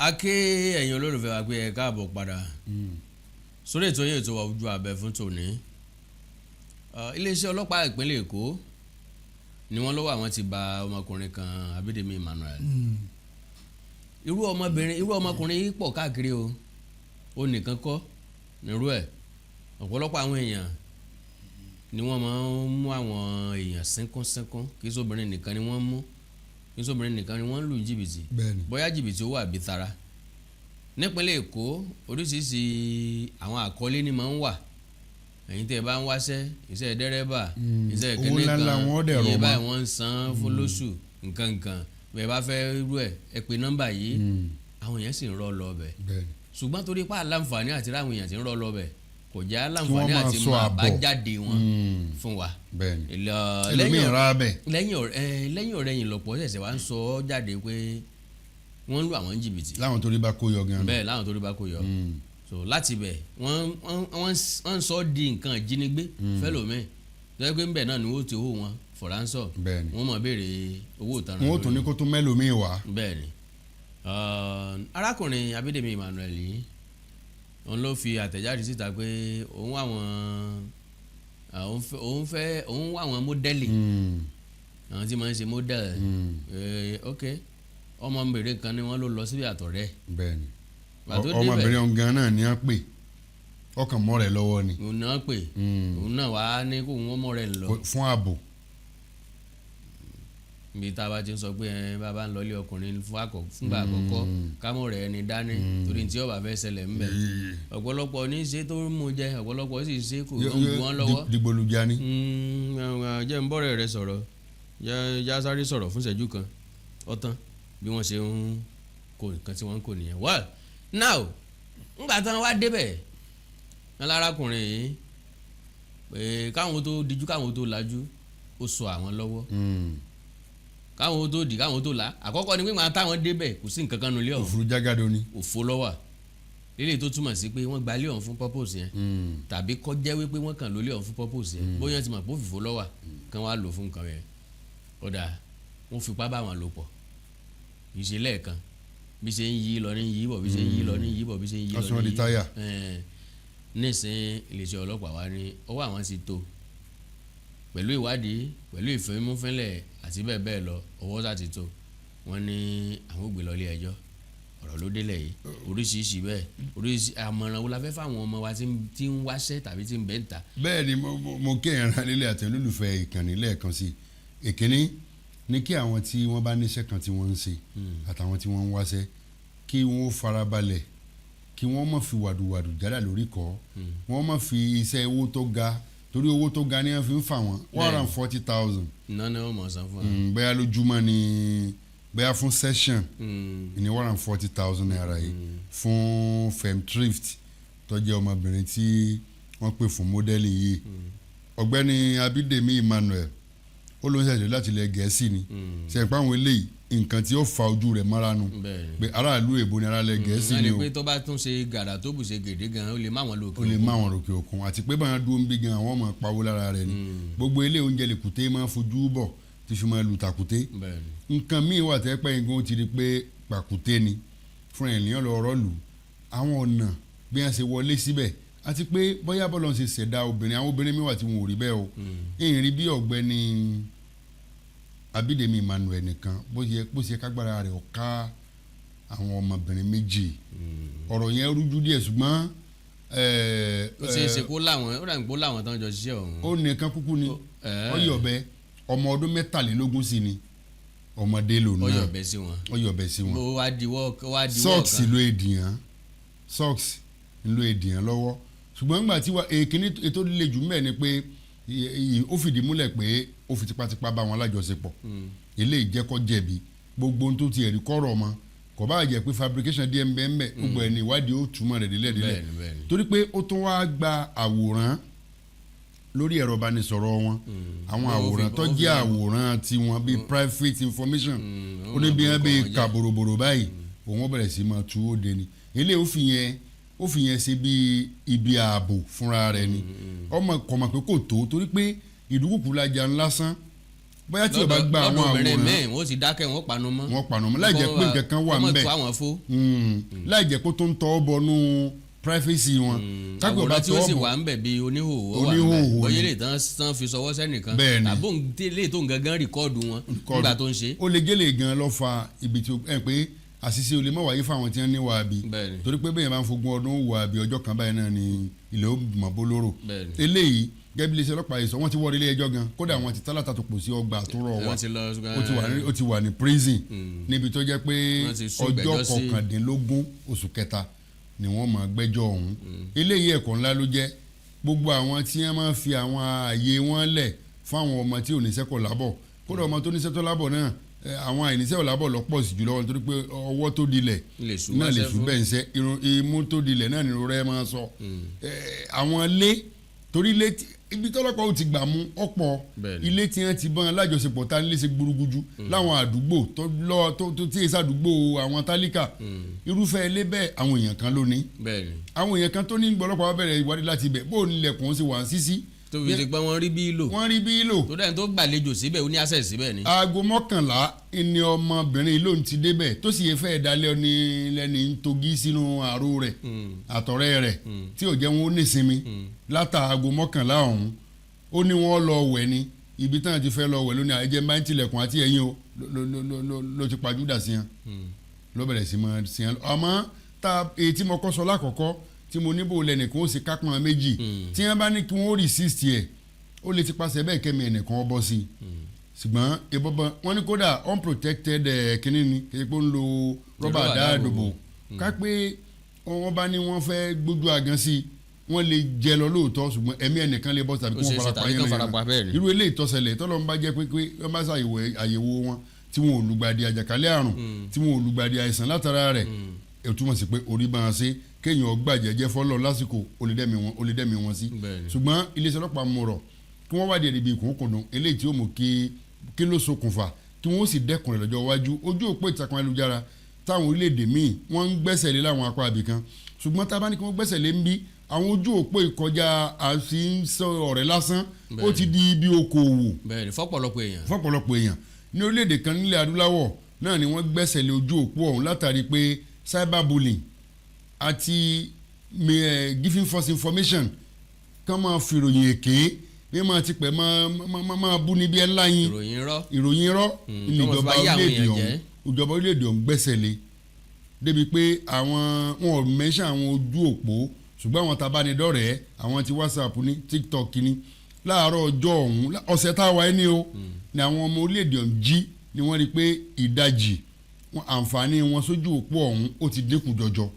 Aké ẹ̀yin olólùfẹ́ wa pé ẹ káàbọ̀ padà sórí ètò yẹn ètò wa ojú abẹ fún tòní. Iléeṣẹ́ ọlọ́pàá ìpínlẹ̀ Èkó ni wọ́n lọ́wọ́ àwọn ti ba ọmọkùnrin kan Abídèmí Emmanuel. Irú ọmọkùnrin yìí pọ̀ káàkiri o, ó nìkan kọ́ nírú ẹ̀. Ọ̀pọ̀lọpọ̀ àwọn èèyàn ni wọ́n máa ń mú àwọn èèyàn sínkún kí sóbìnrin nìkan ni wọ́n mú, kí sóbìnrin nìkan ni wọ́n lù jìbìtì, bóyá jìbìtì owó àbí tara. Nípínlẹ̀ Èkó oríṣiríṣi àwọn àkọlé ni máa ń wà. Ẹ̀yin tẹ́ ẹ bá ń wáṣẹ́, iṣẹ́ dẹ́rẹ́bà, iṣẹ́ kẹ́nìkan, iye báyìí wọ́n ń san fún lóṣù nǹkan bẹ́ẹ̀ bá fẹ́ rú ẹ̀ ẹ pè nọ́mbà yìí, àwọn èèyàn sì ń rọ́ lọ bẹ̀. Ṣùgbọ́n torí pa àlàǹfààní àti ráwọn èèyàn ti ń rọ́ lọ bẹ̀ kò já àlàǹfààní àti mọ àbájáde wọn fún wa. Lẹ́yìn ọ̀rẹ́ yìí lọ́pọ̀ ṣẹ̀ṣẹ̀ wá ń sọ ọ́ jáde pé wọ́n ń lu àwọn jìbìtì. láwọn torí bá kó yọ gan. bẹ́ẹ̀ láwọn torí bá kó yọ. So láti bẹ̀ wọ́n sọ di nǹkan ìjínigbé fẹ́lòmíì lọ́jọ́ pé ńbẹ̀ náà ni wọ́n ti owó wọn fọ̀ránsọ̀ wọ́n mọ̀ béèrè owó ìtanràn. wọ́n tún ní kó tún mẹ́lòmíì wá. bẹ́ẹ̀ ni arákùnrin Abídèmí Emmanuel yìí òun ló fi àtẹ̀jáde síta pé òun wá àwọn mọ́dẹ́lì àwọn tí máa ń ṣe mọ́dẹ́lì ok ọmọbìnrin kan ni wọ́n ló lọ síbi àtọ̀rẹ́. bẹ́ẹ̀ni ọmọbìnrin ọ̀hún gan náà ni wọ́n pè ọkàn mọ́ rẹ̀ lọ́wọ́ ni. òun náà pè òun náà wá ní kó wọ́n mọ́ rẹ̀ lọ. fún ààbò. ibi tá a bá ti ń sọ pé bàbá ń lọlé ọkùnrin fúngbà àkọ́kọ́ kámọ́ rẹ̀ ni dání torí tí ó bá fẹ́ ṣẹlẹ̀ ńbẹ̀. ọ̀pọ̀lọpọ̀ ní ṣe tó mú jẹ ọ̀pọ̀lọpọ̀ sì ṣe kò ń bu wọn lọ́wọ́. dìgbòlùjà ni. jẹ́ ń bọ́rẹ̀ rẹ sọ̀rọ̀ yá sáré sọ̀rọ̀ fún ìṣẹ́jú kan ọ̀tán bí wọ́n ṣe ń kó nǹkan tí wọ́n ń kó nìyẹn. well now ńgbà tán wá débẹ̀ lárákùnrin yìí pé káwọn tó dijú káwọn tó lajú ó sọ àwọn lọ́wọ́ káwọn tó di káwọn tó la àkọ́kọ́ ni pé wọn táwọn débẹ̀ kò sí nǹkan kan nulẹ̀ ọ̀hún. òfurufú jágàdo ni. òfo lọ́wà lílẹ̀ tó túmọ̀ sí pé wọ́n gba ilé ọ̀hún fún purpose yẹn tàbí kọ́ jẹ́ wípé wọ́n kàn lólé ọ̀hún fún purpose yẹn bóyá ti mọ̀ pé òfìfo lọ́wà kán wá lò fún nǹkan yẹn. ọ̀dà wọ́n fipá bá wọn lò pọ̀ ìṣe lẹ́ẹ̀kan bí ṣe ń yí lọ ní yí bọ̀ bí ṣe ń yí lọ ní yí bọ̀ bí ṣe ń yí lọ ní yí. nísìnyí iléeṣẹ́ ọlọ́pàá wa ní ọwọ́ àwọn ti tó pẹ̀lú ìwádìí pẹ̀lú ìfẹ́múfẹ́lẹ̀ àti bẹ́ẹ̀ bẹ́ẹ̀ lọ ọwọ́ sá ti tó wọ́n ní àwọn ògbé lọ ilé ẹjọ́ ọ̀rọ̀ ló délẹ̀ yìí oríṣiríṣi bẹ́ẹ̀ oríṣiríṣi àmọ̀ràn wo la fẹ́ fáwọn ọmọ wa tí ń wáṣẹ́ tàbí tí ń bẹ́ ń ta. bẹ́ẹ̀ ni mo kéèyàn rán nílé àti olólùfẹ́ ìkànnì lẹ́ẹ̀kan sí èkíní ní kí àwọn tí wọ́n bá níṣẹ́ kan tí wọ́n ń ṣe àtàwọn tí wọ́n ń wáṣẹ́ kí wọ́n farabalẹ̀ kí wọ́n má fi wàdùwàdù jádà lórí kọ́ wọ́n má fi iṣẹ́ owó tó ga torí owó tó ga ni wọ́n fi ń fà wọ́n 140,000. nánà ọmọ san fún wa. bẹ́ẹ̀ lójúmọ́ ni bẹ́ẹ̀ fún session ni 140,000 naira yìí fún femthrift tó jẹ́ ọmọbìnrin tí wọ́n pè fún mọ́dẹ́lì yìí ọ̀gbẹ́ni Abídèmí Emmanuel ó ló ń ṣẹ̀ṣẹ̀ láti ilẹ̀ Gẹ̀ẹ́sì ni ṣẹ̀pá àwọn eléyìí nǹkan tí ó fa ojú rẹ̀ mọ́ra nu pé aráàlú èbó ni aráàlẹ̀ Gẹ̀ẹ́sì ni o. pé tó bá tún ṣe gàdà tó bù ṣe gèdè gan ó lè má wọn lókè òkun. ó lè má wọn lókè òkun àti pé báyọ̀ dúró ń bí gan àwọn ọmọ pawó lára rẹ̀ ni gbogbo ilé oúnjẹ lèkùté máa fojú bọ̀ tí fi máa lu tàkùté. nǹkan míì wà tẹ́ pẹ́ nǹkan ó ti di pé pàkùté ni fún ènìyàn lọ rọ́ọ̀lù àwọn ọ̀nà bí wọ́n ṣe wọlé síbẹ̀ àti pé bóyá bọ́lọ̀ ṣe ṣẹ̀dá obìnrin àwọn obìnrin mi wà tí wọn ò rí bẹ́ẹ̀ o èyí rí bí ọ̀gbẹ́ni Abídèmí Emmanuel nìkan bó ṣe kágbára rẹ̀ ọ̀ká àwọn ọmọbìnrin méjì ọ̀rọ̀ yẹn rújú díẹ̀ ṣùgbọ́n. ó ṣe é ṣe kó láwọn ó dàgbò láwọn tó ń jọ ṣiṣẹ́ ọ̀hún. ó nìkan kúkú ni ọyọ̀bẹ ọmọ ọdún 23 sí ni ọmọdé lò náà ọyọ̀bẹ sí wọn. bó wá diwọ́ kan. socks ló èdìyàn lọ́wọ́ ṣùgbọ́n nígbà tí èkíní ètò líle jù mẹ́ẹ̀ ni pé ó fìdí múlẹ̀ pé ó fi tipátipá bá wọn lájọṣepọ̀ ilé ìjẹ́kọ́ jẹ̀bi gbogbo ohun tó ti ẹ̀rí kọ́rọ̀ ọmọ kò bá jẹ́ pé fabrication díẹ̀ ńbẹ́ gbogbo ẹni ìwádìí ó túmọ̀ rẹ̀ délẹ̀ torí pé ó tún wá gba àwòrán lórí ẹ̀rọ ìbánisọ̀rọ̀ wọn àwọn àwòrán tó jẹ́ àwòrán tiwọn bíi private information ó ní bí wọ́n bẹ kà bòròbòrò báyìí òun bẹ̀rẹ̀ sí máa tú ó de ni ilé ó fi yẹn ṣe bí ibi ààbò fúnra rẹ̀ ni ọmọ kọ̀mọ̀ pé kò tó torí pé ìdúkùkù lajà ńlásán bóyá tí o bá gba àwọn àwòrán mẹ́rin wọ́n ti dákẹ́ wọ́n panu mọ́ láì jẹ́ pé nǹkan kan wà ńbẹ̀ láì jẹ́ pé tó ń tọ́ bọnú privacy wọn. àwòrán tí ó sì wà ńbẹ̀ bíi oníhòòhò wà ńbẹ̀ bóyá lè tán fi sọwọ́ sẹ́nìkan àbó lè tó ń gangan rìkọ́ọ̀dù wọn nígbà tó ń ṣe. ó lè gélé gan lọ fa ibi tí pé àṣìṣe olè má wáyé fáwọn tí wọ́n ní wàhábì torí pé bẹ́ẹ̀ máa ń fogún ọdún wàhábì ọjọ́ kan báyìí náà ni ilẹ̀ ó mọ̀ bó lóró eléyìí gẹ́gẹ́ bí iléeṣẹ́ ọlọ́pàá yìí sọ wọ́n ti wọ́ ilé ẹjọ́ gan kódà wọ́n ti tálàtà tó pò sí ọgbà tó rọ̀ wá ó ti wà ní prison níbi tó jẹ́ pé ọjọ́ kọkàndínlógún oṣù kẹta ni wọ́n máa gbẹ́jọ́ ọ̀hún eléyìí ẹ̀kọ́ ńlá ló jẹ́ gbogbo àwọn tí wọ́n máa fi àwọn ààyè wọn lẹ̀ fáwọn ọmọ tí ò níṣẹ́ kò lábọ̀ kódà ọmọ tó níṣẹ́ tó lábọ̀ náà àwọn àìníṣẹ́ ọ̀làbọ̀ lọ́pọ̀ sí jùlọ nítorí pé ọwọ́ tó dilẹ̀ náà lè sùn bẹ́ẹ̀ ń sẹ́ imú tó dilẹ̀ náà nínú rẹ̀ máa sọ àwọn ilé torí ilé ibi tọ́lọ́pàá ò ti gbà mú ọ̀pọ̀ ilé tí wọ́n ti bọ́n alájọṣepọ̀ tá nílé ṣe gbúrúgújú láwọn àdúgbò tó tí èsì àdúgbò àwọn tálíkà irúfẹ́ ilé bẹ́ẹ̀ àwọn èèyàn kan ló ní àwọn èèyàn kan tó ní gbọ́lọ́pàá bẹ̀rẹ̀ ìwádìí láti bẹ̀ bó nílẹ̀kùn ó sì wà ń sísí tó fi di pé wọ́n rí bí lò tó dẹ́n tó gbàlejò síbẹ̀ ó ní access síbẹ̀ ni. aago 11 ni ọmọbìnrin ló ń ti débẹ̀ tó sì yẹ fẹ́ dalẹ̀ ní lẹ́ni ń togi sínú àrò rẹ̀ àtọ̀rẹ́ rẹ̀ tí ò jẹ́ wọn ó nísinmi látà aago 11 ọ̀hún ó ní wọ́n lọ wẹ̀ ni ibi táwọn ti fẹ́ lọ wẹ̀ lónìí àìjẹ́ máa ń tilẹ̀kùn àti ẹ̀yìn o ló ti pàjúdà sí yẹn ló bẹ̀rẹ̀ sí mọ́ sí yẹn àmọ́ tá èyí tí mo kọ́ sọ lákọ̀ọ́kọ́ tí mo níbò lẹ́nìkan ó sì kápọn méjì tí wọ́n bá ní kí wọ́n resist ẹ̀ ó lè ti pàṣẹ bẹ́ẹ̀ kẹ́mi ẹnìkan bọ́ sí i ṣùgbọ́n ìbọ̀bọ̀n wọ́n ní kódà unprotected kínní ni kí ó ń lo rọ́bà dáàdòbò ká pé wọ́n bá ní wọ́n fẹ́ gbójú àgàn sí i wọ́n lè jẹ lọ lóòótọ́ ṣùgbọ́n ẹ̀mí ẹnìkan lè bọ́ tàbí kí wọ́n farapa yẹn irú eléyìí tọ́sẹ̀lẹ̀ tọ́lọ́ ń bá jẹ́ pé wọ́n bá ṣàyẹ̀wò wọn tí wọn ò lùgbàdì àjàkálẹ̀ àrùn tí wọn ò lùgbàdì àìsàn látara rẹ̀ ẹ̀ túmọ̀ sí pé orí bá wọn ṣe kéèyàn gbàjẹ́jẹ́ fọ́lọ́ lásìkò olùdẹ́mi wọn sí ṣùgbọ́n iléeṣẹ́ ọlọ́pàá mú rọ̀ kí wọ́n wádìí ẹ̀dẹ̀bí ìkùnkùndùn eléyìí tí ó mú kí ló ṣokùnfà kí wọ́n sì dẹ́kun rẹ̀ lọ́jọ́ iwájú ojú òpó ìtàkùn ayélujára táwọn orílẹ̀-èdè míì wọ́n ń gbẹ́sẹ̀ lé láwọn apá àbìkan ṣùgbọ́n tá a bá ní kí wọ́n gbẹ́sẹ̀ lé ń bí àwọn ojú òpó ìkọjá àti ọ̀rẹ́ lásán ó ti di ibi okòòwò fọ́pọ̀lọpọ̀ èèyàn ní orílẹ̀-èdè kan nílẹ̀ adúláwọ̀ náà ni wọ́n gbẹ́sẹ̀ lé ojú òpó ọ̀hún látàrí pé cyberbullying àti giving false information kán máa fi ìròyìn èké bí máa ti pẹ́ máa bú níbi ẹ̀ láyìn ìròyìn rọ́ ìjọba orílẹ̀-èdè ọ̀hún gbẹ́sẹ̀ lé débi pé àwọn wọn ò mẹ́ṣẹ́ àwọn ojú òpó ṣùgbọ́n àwọn tabánidọ́rẹ̀ẹ́ àwọn ti WhatsApp ní TikTok ní láàárọ̀ ọjọ́ ọ̀hún ọ̀sẹ̀ táwa ẹni o ni àwọn ọmọ orílẹ̀-èdè ọ̀hún jí ni wọ́n rí pé ìdajì àǹfààní wọn sójú òpó ọ̀hún ó ti dínkù jọjọ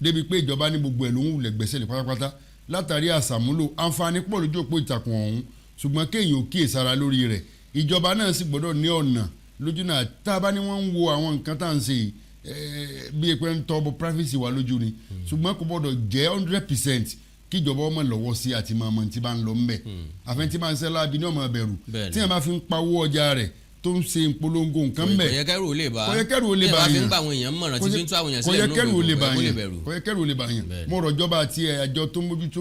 débi pé ìjọba ní gbogbo ẹ̀ ló ń wulẹ̀ gbẹ́sẹ̀ lé pátápátá látàrí àṣàmúlò àǹfààní pọ̀ lójú òpó ìtàkùn ọ̀hún ṣùgbọ́n kéèyàn ò kíyèsára lórí rẹ̀ ìjọba náà sì gbọ́dọ̀ ní ọ̀nà lójú náà tá a bá ní wọ́n ń wo àwọn nǹkan tá à ń ṣe bí epe ń tọ́ bọ privacy wa lójú ni ṣùgbọ́n kò gbọ́dọ̀ jẹ́ 100% kí ìjọba ọmọ lọ́wọ́ sí àti mọ̀ọ́mọ́ tí bá ń lọ ńbẹ̀ àfẹn tí máa ń sẹ́lá bí ní ọmọ bẹ̀rù tí yẹn bá fi ń pawó ọjà rẹ̀ tó ń ṣe ìpolongo nǹkan mbẹ kọyẹkẹrù ò lè bá yàn kọyẹkẹrù ò lè bá yàn mo rọjọba àti àjọ tó ń mójútó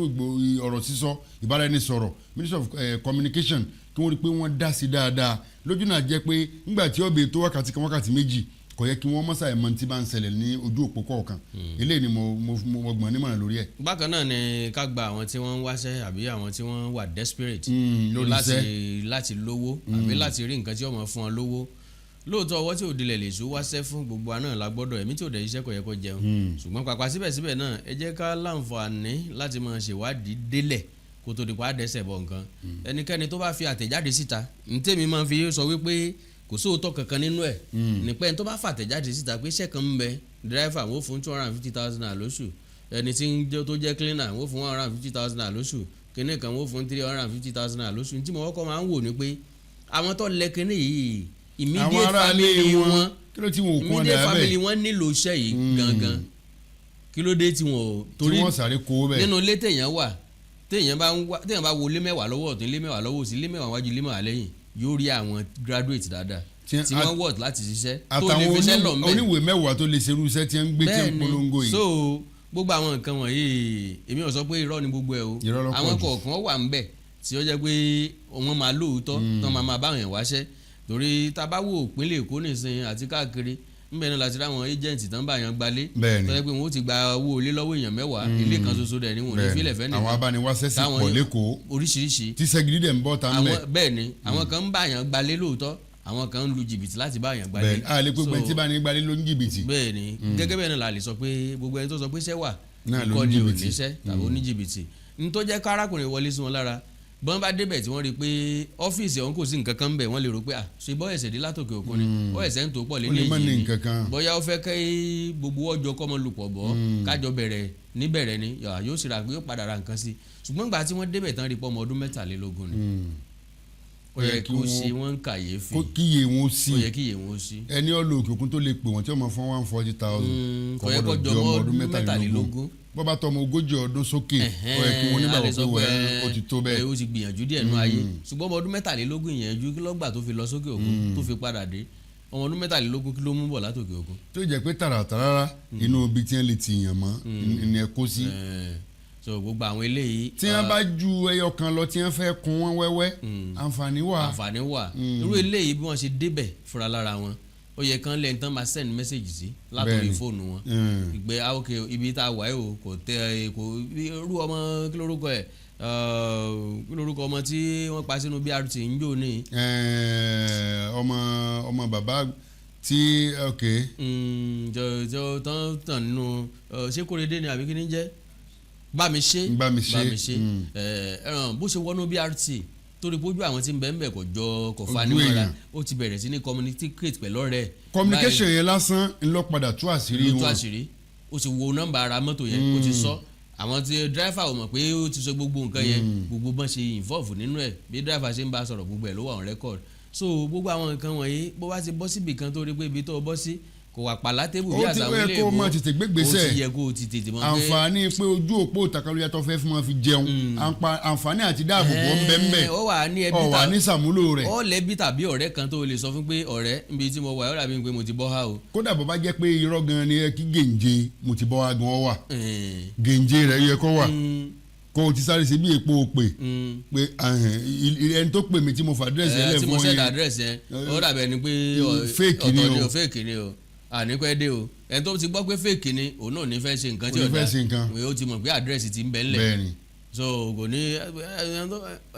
ọ̀rọ̀ sísọ ìbáraẹnisọ̀rọ̀ Ministry of Communication kí wọ́n rí pé wọ́n dá sí dáadáa lójú náà jẹ́ pé nígbà tí ọbẹ̀ tó wákàtí kan wákàtí méjì kò yẹ kí wọ́n mọ́sá ẹ̀ mọ́ tí bá ń ṣẹlẹ̀ ní ojú òpó kọ̀ọ̀kan eléyìí ni mo gbọ̀n nímọ̀ràn lórí ẹ̀. bákan náà ni ká gba àwọn tí wọ́n ń wáṣẹ́ àbí àwọn tí wọ́n wà desperate láti lówó àbí láti rí nǹkan tí ó máa fún wọn lówó lóòótọ́ ọwọ́ tí ò dilẹ̀ lè so wáṣẹ́ fún gbogbo àná la gbọ́dọ̀ ẹ̀mí tí ò dẹ̀ iṣẹ́ kò yẹ kó jẹun ṣùgbọ́n pàpà síbẹ̀síbẹ̀ náà ẹ jẹ́ ká láǹfààní láti máa ṣèwádìí délẹ̀ kó tó di pa á dẹ́sẹ̀ bọ̀ nǹkan ẹnikẹ́ni tó bá fi àtẹ̀jáde síta ntẹ́mi máa fi sọ wípé kò sóòótọ́ kankan nínú ẹ̀ nípa ẹni tó bá fàtẹ̀jáde síta pé iṣẹ́ kan ń bẹ dírẹ́fà wọ́n fún 250,000 lóṣù ẹni tó jẹ́ cleaner wọ́n fún 150,000 lóṣù kíní kan wọ́n fún 350,000 lóṣù tí mo kọ́kọ́ máa ń wò ni pé àwọn tó lẹ kíní yìí immediate family wọn nílò iṣẹ́ yìí gangan kí ló dé tí wọn torí nínú ilé téèyàn wà téèyàn bá wo ilé mẹ́wàá lọ́wọ́ ọ̀tún ilé mẹ́wàá lọ́wọ́ òsì ilé mẹ́wàá wájú ilé mẹ́wàá lẹ́yìn yóò rí àwọn graduate dáadáa tí wọ́n wọ̀ láti ṣiṣẹ́ tó lè fi iṣẹ́ lọ mẹ́. oníwèé mẹ́wàá tó lè ṣerú iṣẹ́ tí wọ́n ń gbé tí wọ́n polongo yìí. so gbogbo àwọn nǹkan wọ̀nyí èmi ò sọ pé irọ́ ni gbogbo ẹ̀ o àwọn kọ̀ọ̀kan wà ń bẹ̀ tí ó jẹ́ pé wọ́n máa lóòótọ́ tán máa bá yẹn wáṣẹ́ torí tá a bá wò ìpínlẹ̀ Èkó nìsín àti káàkiri níbẹ̀ náà láti ráwọn agent tán bá yẹn gbalé tó jẹ́ pé wọ́n ti gba owó ilé lọ́wọ́ èèyàn 10 ilé kan ṣoṣo dẹ̀ ni wọ́n ní fílẹ̀ fẹ́ nìkan àwọn abániwáṣẹ́ sì pọ̀ lẹ́kọ̀ọ́ oríṣiríṣi tí sẹ́gìrì dẹ̀ ń bọ́ ta ń bẹ̀. bẹ́ẹ̀ ni àwọn kan ń bá yẹn gbalé lóòótọ́ àwọn kan ń lu jìbìtì láti bá yẹn gbalé. bẹ́ẹ̀ a lè pé gbẹ̀ntì bá ní gbalé ló ń jìbìtì. bẹ́ẹ̀ ni gẹ́gẹ́ bẹ́ẹ̀ náà la lè sọ pé gbogbo ẹni tó sọ pé iṣẹ́ wà nǹkan ni ò níṣẹ́ tàbí ó ní jìbìtì ní tó jẹ́ kárákùnrin wọlé sí wọn lára bọ́n bá débẹ̀ tí wọ́n rí i pé ọ́fíìsì ọ̀hún kò sí nǹkan kan ń bẹ̀ wọ́n lè rò pé ṣe bọ́ ẹ̀sẹ̀ dé látòkè òkun ni bọ́ ẹ̀sẹ̀ ń tó pọ̀ lélẹ̀ yìí ni bóyá ó fẹ́ kẹ́ gbogbo ọjọ́ kọ́mọ lùpọ̀ bọ́ kájọ bẹ̀rẹ̀ níbẹ̀rẹ̀ ni yóò sì ra yóò padà ra nǹkan sí ṣùgbọ́n gbà tí wọ́n débẹ̀ tán rí i pé ọmọ ọdún 23 ni ó yẹ kí ó ṣe wọ́n ń kàyéfì kó kíyè wọn sí ó yẹ kíyè wọn sí ẹni ọlọ òkè òkun tó lè pè wọ́n tí wọ́n máa fún 140,000 kò yẹ kó jọ ọmọ ọdún 23 bọ́bá tọmọ 40 ọdún sókè ó yẹ kí wọ́n nígbàgbọ́ pé wẹ́ẹ́ ó ti tó bẹ́ẹ̀. ó ti gbìyànjú díẹ̀ nú ayé ṣùgbọ́n ọmọ ọdún 23 ìyẹnjú kí lọ́gbà tó fi lọ sókè òkun tó fi padà dé ọmọ ọdún 23 kí ló mú bọ̀ látòkè òkun. tó jẹ́ pé tààràtàrà inú ibi tí wọ́n lè ti yàn mọ́ ni ẹ kó sí. so gbogbo àwọn eléyìí. tí wọ́n bá ju ẹyọ kan lọ tí wọ́n fẹ́ kún wọn wẹ́wẹ́ àǹfààní wà. irú eléyìí bí wọ́n ṣe débẹ̀ fúnra lára wọn ó yẹ kán lẹ́yìn tán máa send message sí látòrí fóònù wọn ìgbẹ́ ok ibi tá a wà yìí o kò tẹ kò irú ọmọ kí lórúkọ ẹ̀ kí lórúkọ ọmọ tí wọ́n pa sínú BRT ń jò ní. ọmọ bàbá tí ok. jọ tán nínú ṣé Kóredé ni àbí kí ni jẹ́ Bámiṣé bó ṣe wọnú BRT torí pójú àwọn tí ń bẹ ń bẹ kò jọ kò fa nímọ̀ra ó ti bẹ̀rẹ̀ sí ní communicate pẹ̀lú ọ̀rẹ́. communication yẹn lásán ń lọ padà tú àṣírí wọn. tú àṣírí ó ti wo nọ́mbà ara mọ́tò yẹn ó ti sọ àwọn tí driver ò mọ̀ pé ó ti sọ gbogbo nǹkan yẹn gbogbo bọ́n ṣe involve nínú ẹ̀ bí driver ṣe ń bá a sọ̀rọ̀ gbogbo ẹ̀ ló wà on record so gbogbo àwọn nǹkan wọ̀nyí bó bá ti bọ́ síbì kan tó rí pé ibi tó bọ́ sí kò wà pàlátébù bí àtàwọn ilé ìbò ó ti yẹ kó o ti tètè mọ̀ pé àǹfààní pé ojú òpó ìtàkàlùyà tó fẹ́ fún wọn fi jẹun àǹfààní àti dáàbò bò ń bẹ ń bẹ ó wà ní ẹbí ó wà ní sàmúlò rẹ̀ ó lẹ́bí tàbí ọ̀rẹ́ kan tó lè sọ fún pé ọ̀rẹ́ níbi tí mo wà ó dàbí pé mo ti bọ́ ha o. kódà bó bá jẹ́ pé irọ́ gan ni kí gèǹje mo ti bọ́ ha gan wà gèǹje rẹ̀ yẹ kó wà kó o ti sáré sí bí èpo òpè pé ẹni tó pè mí tí mo fà àdírẹ́sì yẹn lẹ̀ fún yẹn tí mo ṣẹ̀dá àdírẹ́sì yẹn ó dàbí ẹni pé fake ni o ànípẹ́ dé o ẹni tó ti gbọ́ pé fake ni òun náà ní fẹ́ ṣe nǹkan tí ọ̀dà ó ti mọ̀ pé àdírẹ́sì ti ń bẹ ńlẹ̀ so kò ní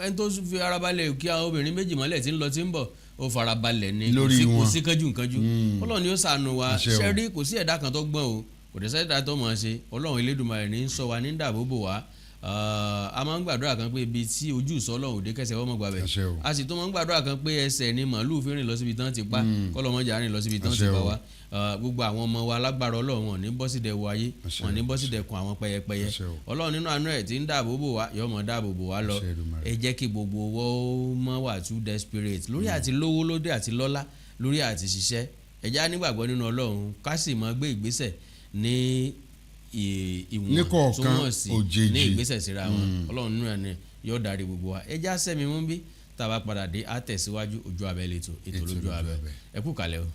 ẹni tó fi ara balẹ̀ kí àwọn obìnrin méjì mọ́lẹ̀ tí ń lọ tí ń bọ̀ ó fara balẹ̀ ni kò sí kánjú Ọlọ́run ni ó ṣàánú wa ṣẹ́rí kò sí ẹ̀dá kan tó gbọ́n o kò dẹ̀ sẹ́dá tó mọ̀ ọ́ ṣe Ọlọ́run Elédùmarè ní sọ wa ní dàbòbò wa a máa ń gbàdúrà kan pé ibi tí ojú ìsọ Ọlọ́run òde kẹsẹ̀ wọ́n mọ̀ gbàbẹ̀ a sì tó máa ń gbàdúrà kan pé ẹsẹ̀ ni màálù fi rìn lọ síbi tán ti pa kọ́lọ́mọjà rìn lọ síbi tán ti pa wá gbogbo àwọn ọmọ wa lágbára Ọlọ́run wọn ní bọ́sídẹ̀ wọ ayé wọn ní bọ́sídẹ̀ kun àwọn pẹyẹpẹyẹ Ọlọ́run nínú àánú ẹ̀ tí ń dáàbò bò wá yóò mọ̀ dáàbò bò wá lọ ẹ jẹ́ kí gbogbo wọ́n mọ̀ wà too desperate lórí àti lówó lóde àti lọ́lá lórí àti ṣiṣẹ́ ẹ jẹ́ á nígbàgbọ́ nínú Ọlọ́run ká sì mọ̀ gbé ìgbésẹ̀ ní ìwọ̀n túmọ̀ sí ní ìgbésẹ̀ síra wọn Ọlọ́run nínú ẹ̀ ni yóò darí gbogbo wa ẹ jẹ́ á sẹ́mi mú bí tá a bá padà dé á tẹ̀síwájú Ojú Abẹ́ lẹ́tọ̀ ètò lójú abẹ́ ẹ kú kalẹ̀ o.